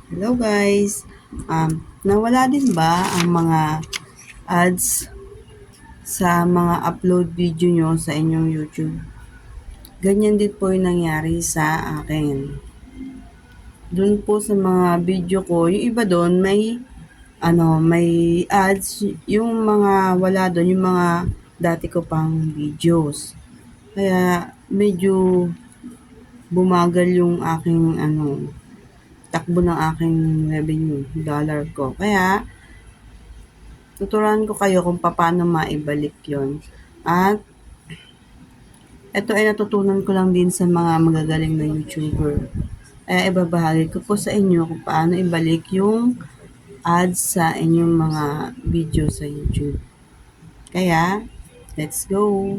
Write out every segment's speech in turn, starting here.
Hello guys. Nawala din ba ang mga ads sa mga upload video nyo sa inyong YouTube? Ganyan din po yung nangyari sa akin. Doon po sa mga video ko, yung iba doon may ads, yung mga wala doon, yung mga dati ko pang videos. Kaya medyo bumagal yung aking takbo ng aking revenue, dollar ko. Kaya tuturuan ko kayo kung paano maibalik yon. At ito ay natutunan ko lang din sa mga magagaling na YouTuber. Kaya ibabahagi ko po sa inyo kung paano ibalik yung ads sa inyong mga video sa YouTube. Kaya, let's go!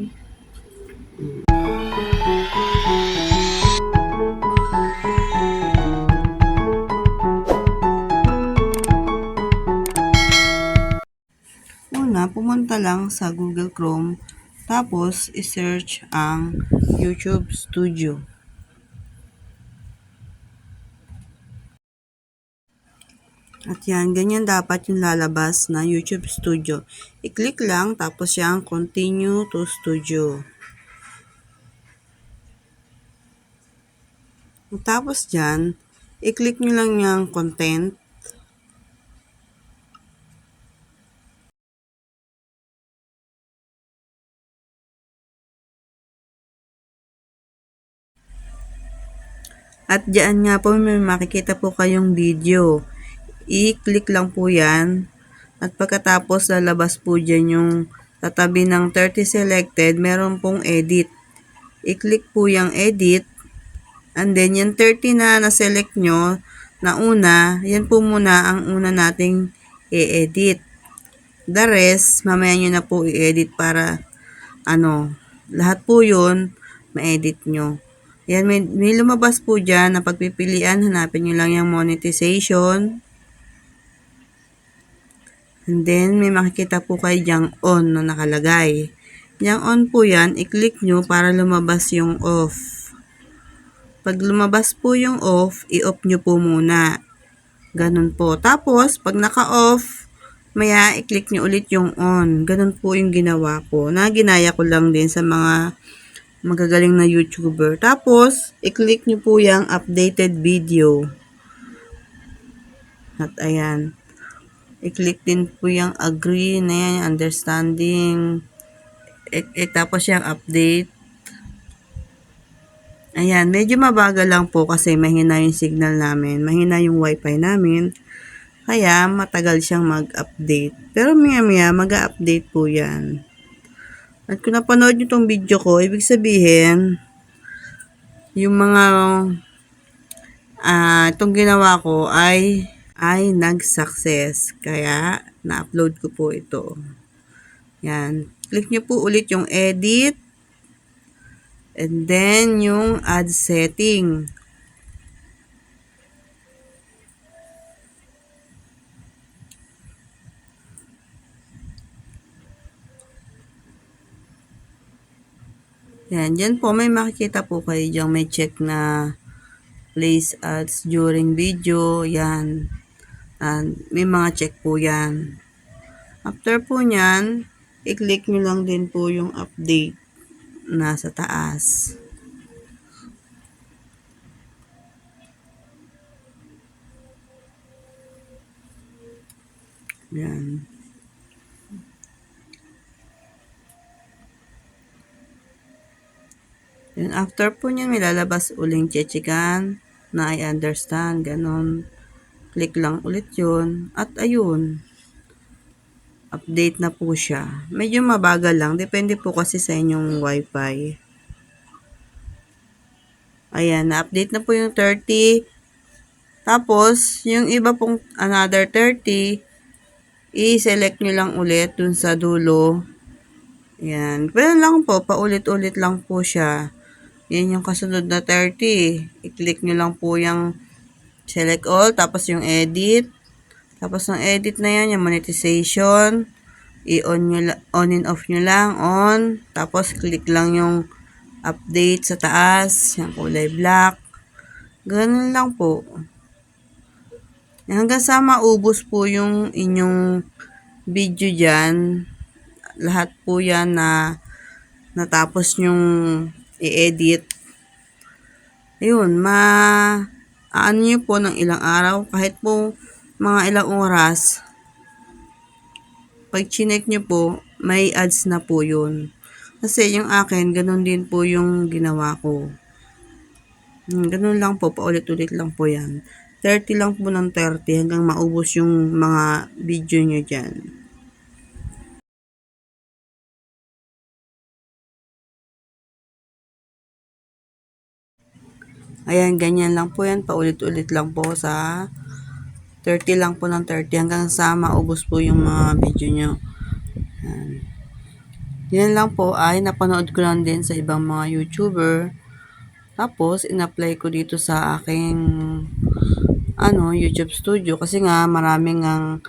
Una, pumunta lang sa Google Chrome, tapos isearch ang YouTube Studio. At yan, ganyan dapat yung lalabas na YouTube Studio. I-click lang, tapos yung Continue to Studio. Tapos dyan, i-click nyo lang yung Content. At dyan nga po may makikita po kayong video. I-click lang po yan. At pagkatapos lalabas po dyan yung tatabi ng 30 selected, meron pong edit. I-click po yung edit. And then yung 30 na na-select nyo na una, yan po muna ang una nating i-edit. The rest, mamaya nyo na po i-edit para lahat po yun ma-edit nyo. Yan, may lumabas po dyan na pagpipilian. Hanapin nyo lang yung monetization. And then, may makikita po kayo dyang on na nakalagay. Yung on po yan, i-click nyo para lumabas yung off. Pag lumabas po yung off, i-off nyo po muna. Ganun po. Tapos, pag naka-off, maya i-click nyo ulit yung on. Ganun po yung ginawa ko. Ginaya ko lang din sa mga magagaling na YouTuber. Tapos, i-click nyo po yung updated video. At ayan. I-click din po yung agree na yan, understanding. Tapos yung update. Ayan, medyo mabagal lang po kasi mahina yung signal namin. Mahina yung wifi namin. Kaya, matagal siyang mag-update. Pero maya-maya, mag-update po yan. At kung napanood nyo tong video ko, ibig sabihin, yung mga itong ginawa ko ay nag-success. Kaya, na-upload ko po ito. Yan. Click nyo po ulit yung edit. And then, yung add setting. Yan. Diyan po, may makikita po kayo dyan. May check na place ads during video. Yan. And may mga check po yan. After po nyan, i-click nyo lang din po yung update na sa taas. Yan. Then after po nyan, may lalabas uling chechikan na I understand. Ganon. Click lang ulit yun. At ayun. Update na po siya. Medyo mabagal lang. Depende po kasi sa inyong wifi. Ayan, na-update na po yung 30. Tapos, yung iba pong another 30, i-select nyo lang ulit dun sa dulo. Ayan. Pero lang po, paulit-ulit lang po siya. Yan yung kasunod na 30. I-click nyo lang po yung select all, tapos yung edit. Tapos ng edit na yan, yung monetization. On and off nyo lang, on. Tapos click lang yung update sa taas, yung kulay black. Ganun lang po. Hanggang sa maubos po yung inyong video dyan, lahat po yan na natapos nyong i-edit. Ayun, ano nyo po ng ilang araw, kahit po mga ilang oras, pag chinek nyo po, may ads na po yun. Kasi yung akin, ganun din po yung ginawa ko. Ganun lang po, paulit-ulit lang po yan. 30 lang po ng 30 hanggang maubos yung mga video nyo dyan. Ayan, ganyan lang po yan. Paulit-ulit lang po sa 30 lang po ng 30 hanggang sa maubos po yung mga video nyo. Ayan. Yan lang po ay napanood ko lang din sa ibang mga YouTuber. Tapos, in-apply ko dito sa aking YouTube studio kasi nga maraming ang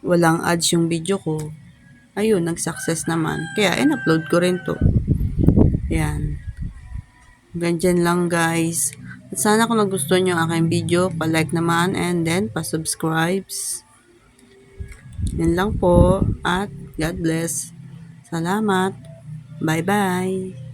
walang ads yung video ko. Ayun, nag-success naman. Kaya, in-upload ko rin to. Yan. Ganyan lang guys. At sana kung nagustuhan nyo ang aking video, pa-like naman and then pa-subscribe. Yan lang po. At God bless. Salamat. Bye-bye.